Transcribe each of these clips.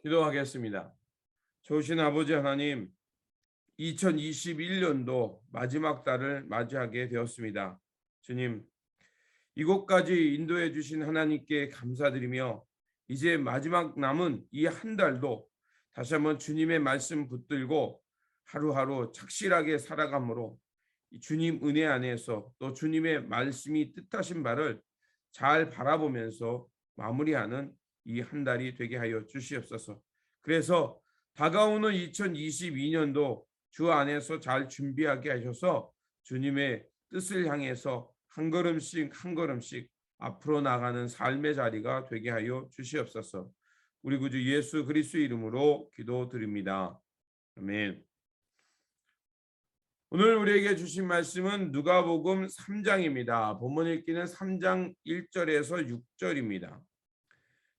기도하겠습니다. 좋으신 아버지 하나님, 2021년도 마지막 달을 맞이하게 되었습니다. 주님, 이곳까지 인도해 주신 하나님께 감사드리며 이제 마지막 남은 이 한 달도 다시 한번 주님의 말씀 붙들고 하루하루 착실하게 살아감으로 이 주님 은혜 안에서 또 주님의 말씀이 뜻하신 바를 잘 바라보면서 마무리하는 이 한 달이 되게 하여 주시옵소서. 그래서 다가오는 2022년도 주 안에서 잘 준비하게 하셔서 주님의 뜻을 향해서 한 걸음씩 한 걸음씩 앞으로 나가는 삶의 자리가 되게 하여 주시옵소서. 우리 구주 예수 그리스도의 이름으로 기도드립니다. 아멘. 오늘 우리에게 주신 말씀은 누가복음 3장입니다. 본문 읽기는 3장 1절에서 6절입니다.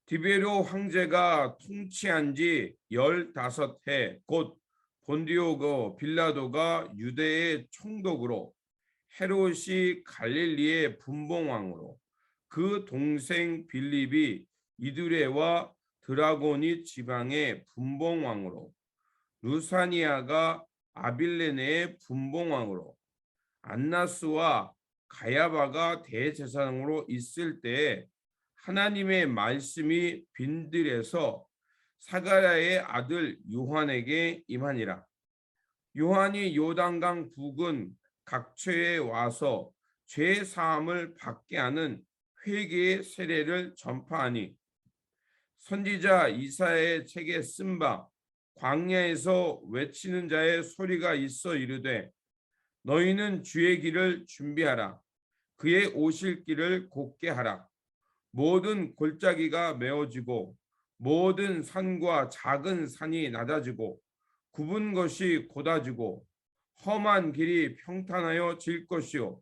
디베료 황제가 통치한 지 15해 곧 본디오 빌라도가 유대의 총독으로 헤롯이 갈릴리의 분봉왕으로 그 동생 빌립이 이두레와 드라고니 지방의 분봉왕으로 루사니아가 아빌레네의 분봉왕으로 안나스와 가야바가 대제사장으로 있을 때에 하나님의 말씀이 빈들에서 사가랴의 아들 요한에게 임하니라. 요한이 요단강 북은 각처에 와서 죄 사함을 받게 하는 회개의 세례를 전파하니 선지자 이사야의 책에 쓴 바 광야에서 외치는 자의 소리가 있어 이르되 너희는 주의 길을 준비하라. 그의 오실 길을 곧게 하라. 모든 골짜기가 메어지고 모든 산과 작은 산이 낮아지고 굽은 것이 곧아지고 험한 길이 평탄하여 질 것이요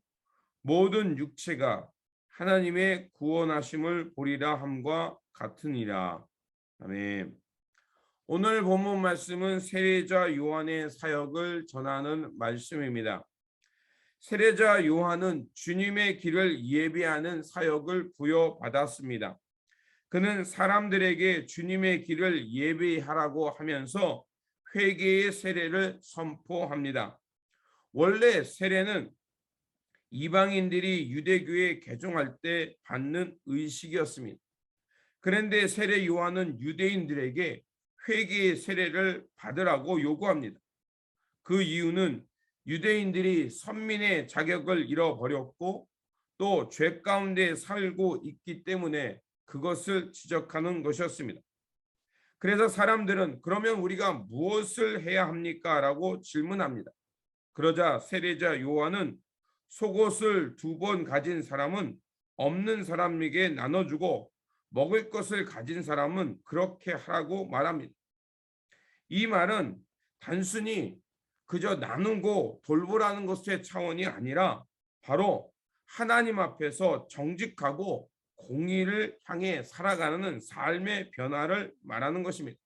모든 육체가 하나님의 구원하심을 보리라 함과 같으니라. 아멘. 오늘 본문 말씀은 세례자 요한의 사역을 전하는 말씀입니다. 세례자 요한은 주님의 길을 예비하는 사역을 부여받았습니다. 그는 사람들에게 주님의 길을 예비하라고 하면서 회개의 세례를 선포합니다. 원래 세례는 이방인들이 유대교에 개종할 때 받는 의식이었습니다. 그런데 세례 요한은 유대인들에게 회개의 세례를 받으라고 요구합니다. 그 이유는 유대인들이 선민의 자격을 잃어버렸고 또 죄 가운데 살고 있기 때문에 그것을 지적하는 것이었습니다. 그래서 사람들은 그러면 우리가 무엇을 해야 합니까? 라고 질문합니다. 그러자 세례자 요한은 속옷을 2번 가진 사람은 없는 사람에게 나눠주고 먹을 것을 가진 사람은 그렇게 하라고 말합니다. 이 말은 단순히 그저 나누고 돌보라는 것의 차원이 아니라 바로 하나님 앞에서 정직하고 공의를 향해 살아가는 삶의 변화를 말하는 것입니다.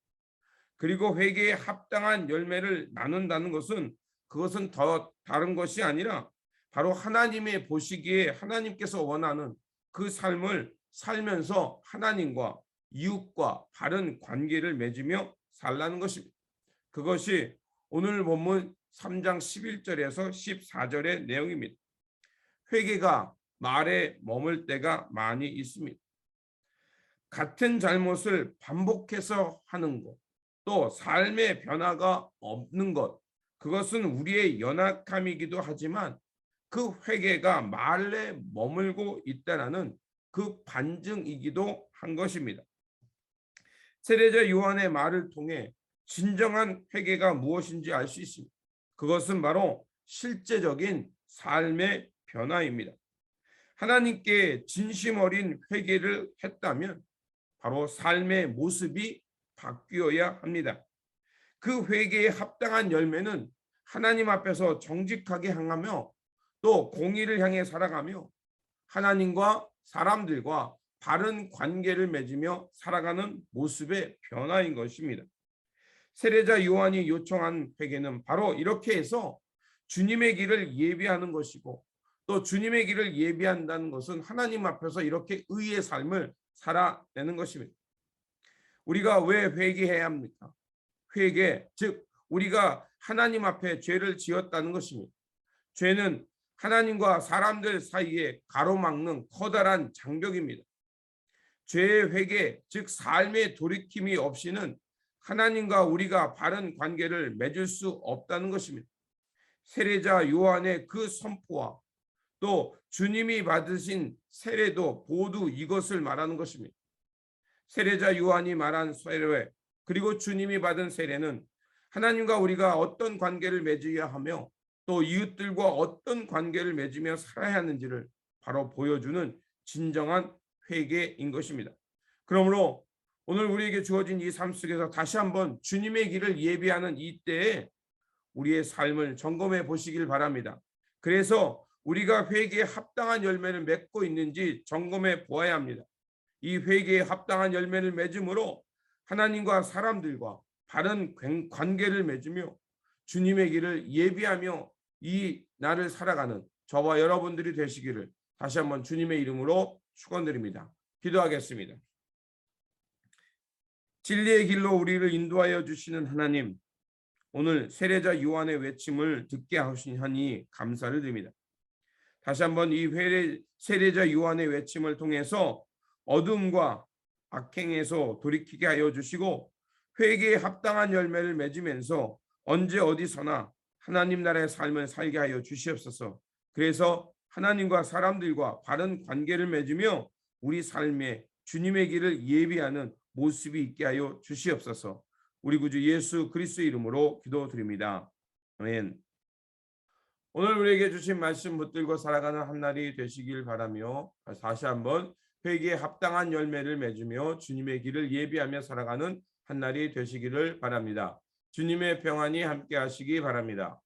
그리고 회개에 합당한 열매를 나눈다는 것은 그것은 더 다른 것이 아니라 바로 하나님의 보시기에 하나님께서 원하는 그 삶을 살면서 하나님과 이웃과 바른 관계를 맺으며 살라는 것입니다. 그것이 오늘 본문 3장 11절에서 14절의 내용입니다. 회개가 말에 머물 때가 많이 있습니다. 같은 잘못을 반복해서 하는 것, 또 삶의 변화가 없는 것, 그것은 우리의 연약함이기도 하지만 그 회개가 말에 머물고 있다는 그 반증이기도 한 것입니다. 세례자 요한의 말을 통해 진정한 회개가 무엇인지 알 수 있습니다. 그것은 바로 실제적인 삶의 변화입니다. 하나님께 진심 어린 회개를 했다면 바로 삶의 모습이 바뀌어야 합니다. 그 회개에 합당한 열매는 하나님 앞에서 정직하게 행하며 또 공의를 향해 살아가며 하나님과 사람들과 바른 관계를 맺으며 살아가는 모습의 변화인 것입니다. 세례자 요한이 요청한 회개는 바로 이렇게 해서 주님의 길을 예비하는 것이고 또 주님의 길을 예비한다는 것은 하나님 앞에서 이렇게 의의 삶을 살아내는 것입니다. 우리가 왜 회개해야 합니까? 회개, 즉 우리가 하나님 앞에 죄를 지었다는 것입니다. 죄는 하나님과 사람들 사이에 가로막는 커다란 장벽입니다. 죄의 회개, 즉 삶의 돌이킴이 없이는 하나님과 우리가 바른 관계를 맺을 수 없다는 것입니다. 세례자 요한의 그 선포와 또 주님이 받으신 세례도 모두 이것을 말하는 것입니다. 세례자 요한이 말한 세례 그리고 주님이 받은 세례는 하나님과 우리가 어떤 관계를 맺어야 하며 또 이웃들과 어떤 관계를 맺으며 살아야 하는지를 바로 보여주는 진정한 회개인 것입니다. 그러므로 오늘 우리에게 주어진 이 삶 속에서 다시 한번 주님의 길을 예비하는 이때에 우리의 삶을 점검해 보시길 바랍니다. 그래서 우리가 회개에 합당한 열매를 맺고 있는지 점검해 보아야 합니다. 이 회개에 합당한 열매를 맺음으로 하나님과 사람들과 바른 관계를 맺으며 주님의 길을 예비하며 이 날을 살아가는 저와 여러분들이 되시기를 다시 한번 주님의 이름으로 축원드립니다. 기도하겠습니다. 진리의 길로 우리를 인도하여 주시는 하나님, 오늘 세례자 요한의 외침을 듣게 하시니 감사를 드립니다. 다시 한번 이 세례자 요한의 외침을 통해서 어둠과 악행에서 돌이키게 하여 주시고 회개에 합당한 열매를 맺으면서 언제 어디서나 하나님 나라의 삶을 살게 하여 주시옵소서. 그래서 하나님과 사람들과 바른 관계를 맺으며 우리 삶에 주님의 길을 예비하는 모습이 있게 하여 주시옵소서. 우리 구주 예수 그리스도의 이름으로 기도드립니다. 아멘. 오늘 우리에게 주신 말씀 붙들고 살아가는 한 날이 되시길 바라며 다시 한번 회개에 합당한 열매를 맺으며 주님의 길을 예비하며 살아가는 한 날이 되시기를 바랍니다. 주님의 평안이 함께 하시기 바랍니다.